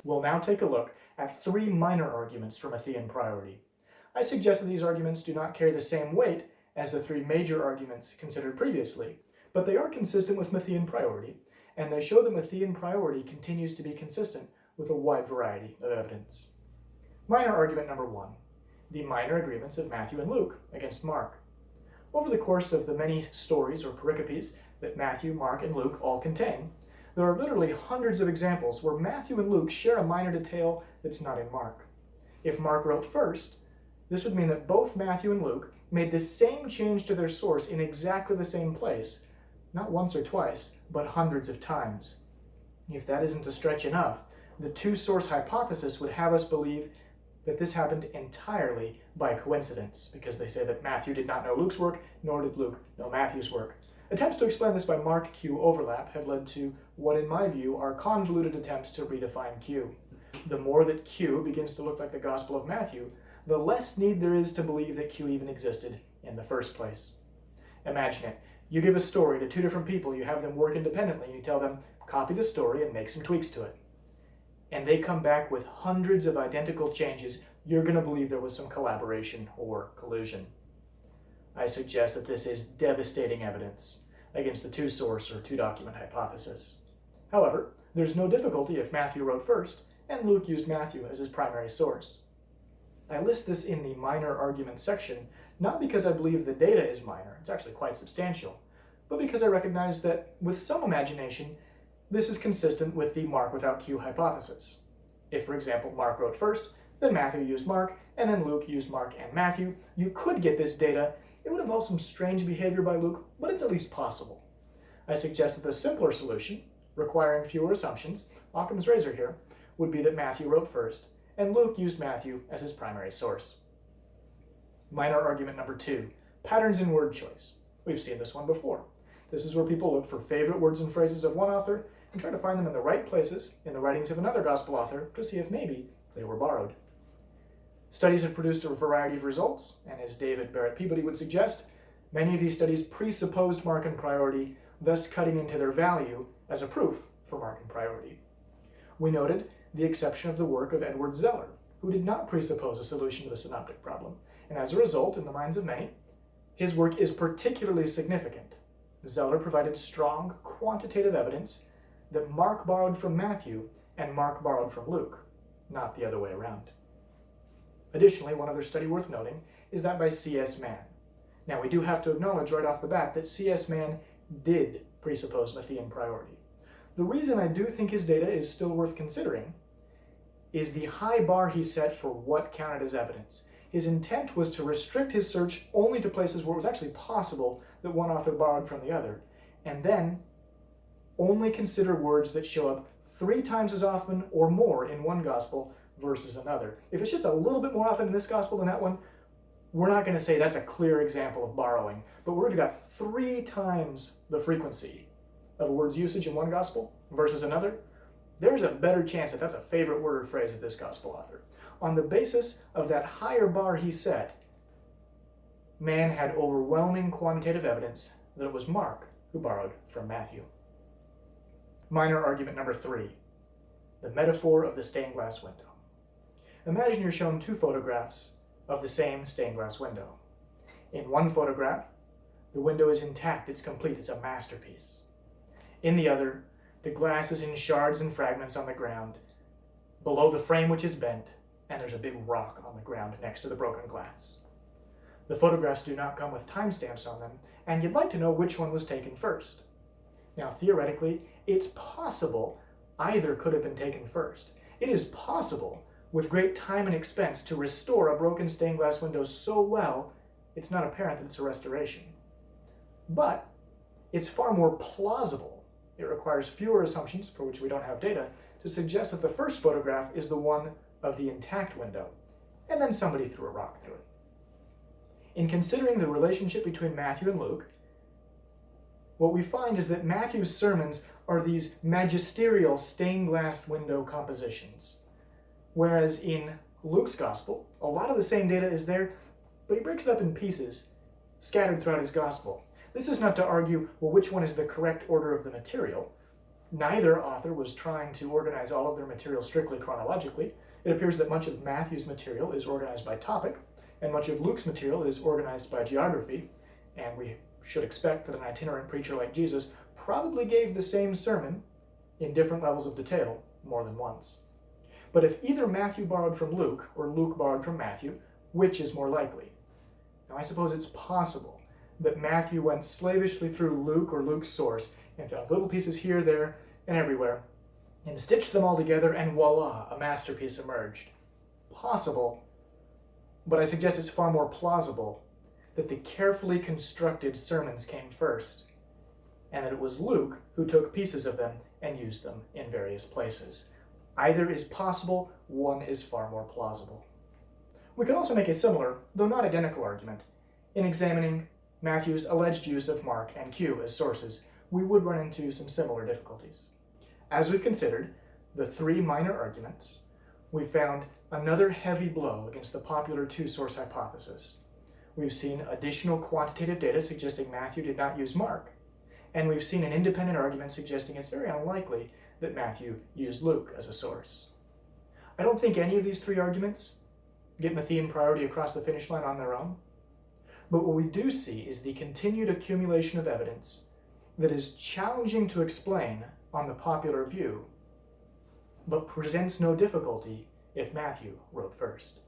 We'll now take a look at three minor arguments for Matthean priority. I suggest that these arguments do not carry the same weight as the three major arguments considered previously, but they are consistent with Matthean priority, and they show that Matthean priority continues to be consistent with a wide variety of evidence. Minor argument number one, the minor agreements of Matthew and Luke against Mark. Over the course of the many stories or pericopes that Matthew, Mark, and Luke all contain, there are literally hundreds of examples where Matthew and Luke share a minor detail that's not in Mark. If Mark wrote first, this would mean that both Matthew and Luke made the same change to their source in exactly the same place, not once or twice, but hundreds of times. If that isn't a stretch enough, the two-source hypothesis would have us believe that this happened entirely by coincidence, because they say that Matthew did not know Luke's work, nor did Luke know Matthew's work. Attempts to explain this by Mark-Q overlap have led to what, in my view, are convoluted attempts to redefine Q. The more that Q begins to look like the Gospel of Matthew, the less need there is to believe that Q even existed in the first place. Imagine it. You give a story to two different people, you have them work independently, and you tell them, copy the story and make some tweaks to it. And they come back with hundreds of identical changes. You're going to believe there was some collaboration or collusion. I suggest that this is devastating evidence against the two-source or two-document hypothesis. However, there's no difficulty if Matthew wrote first and Luke used Matthew as his primary source. I list this in the minor argument section not because I believe the data is minor, it's actually quite substantial, but because I recognize that with some imagination, this is consistent with the Mark without Q hypothesis. If, for example, Mark wrote first, then Matthew used Mark, and then Luke used Mark and Matthew, you could get this data. It would involve some strange behavior by Luke, but it's at least possible. I suggest that the simpler solution, requiring fewer assumptions, Occam's razor here, would be that Matthew wrote first, and Luke used Matthew as his primary source. Minor argument number two, patterns in word choice. We've seen this one before. This is where people look for favorite words and phrases of one author and try to find them in the right places in the writings of another gospel author to see if maybe they were borrowed. Studies have produced a variety of results, and as David Barrett Peabody would suggest, many of these studies presupposed Markan priority, thus cutting into their value as a proof for Markan priority. We noted the exception of the work of Edward Zeller, who did not presuppose a solution to the synoptic problem, and as a result, in the minds of many, his work is particularly significant. Zeller provided strong quantitative evidence that Mark borrowed from Matthew and Mark borrowed from Luke, not the other way around. Additionally, one other study worth noting is that by C.S. Mann. Now, we do have to acknowledge right off the bat that C.S. Mann did presuppose Matthean priority. The reason I do think his data is still worth considering is the high bar he set for what counted as evidence. His intent was to restrict his search only to places where it was actually possible that one author borrowed from the other, and then only consider words that show up 3 times as often or more in one gospel versus another. If it's just a little bit more often in this gospel than that one, we're not going to say that's a clear example of borrowing, but where we've got 3 times the frequency of a word's usage in one gospel versus another, there's a better chance that that's a favorite word or phrase of this gospel author. On the basis of that higher bar he set, Mann had overwhelming quantitative evidence that it was Mark who borrowed from Matthew. Minor argument number 3, the metaphor of the stained glass window. Imagine you're shown 2 photographs of the same stained glass window. In one photograph, the window is intact, it's complete, it's a masterpiece. In the other, the glass is in shards and fragments on the ground, below the frame which is bent, and there's a big rock on the ground next to the broken glass. The photographs do not come with timestamps on them, and you'd like to know which one was taken first. Now, theoretically, it's possible either could have been taken first. It is possible, with great time and expense, to restore a broken stained glass window so well, it's not apparent that it's a restoration. But it's far more plausible, it requires fewer assumptions, for which we don't have data, to suggest that the first photograph is the one of the intact window, and then somebody threw a rock through it. In considering the relationship between Matthew and Luke, what we find is that Matthew's sermons are these magisterial stained glass window compositions, whereas in Luke's gospel, a lot of the same data is there, but he breaks it up in pieces, scattered throughout his gospel. This is not to argue, well, which one is the correct order of the material. Neither author was trying to organize all of their material strictly chronologically. It appears that much of Matthew's material is organized by topic, and much of Luke's material is organized by geography, and we should expect that an itinerant preacher like Jesus probably gave the same sermon in different levels of detail more than once. But if either Matthew borrowed from Luke or Luke borrowed from Matthew, which is more likely? Now, I suppose it's possible that Matthew went slavishly through Luke or Luke's source and found little pieces here, there, and everywhere, and stitched them all together, and voila, a masterpiece emerged. Possible, but I suggest it's far more plausible that the carefully constructed sermons came first, and that it was Luke who took pieces of them and used them in various places. Either is possible, one is far more plausible. We could also make a similar, though not identical, argument. In examining Matthew's alleged use of Mark and Q as sources, we would run into some similar difficulties. As we've considered the three minor arguments, we found another heavy blow against the popular two-source hypothesis. We've seen additional quantitative data suggesting Matthew did not use Mark, and we've seen an independent argument suggesting it's very unlikely that Matthew used Luke as a source. I don't think any of these three arguments get Matthean priority across the finish line on their own, but what we do see is the continued accumulation of evidence that is challenging to explain on the popular view, but presents no difficulty if Matthew wrote first.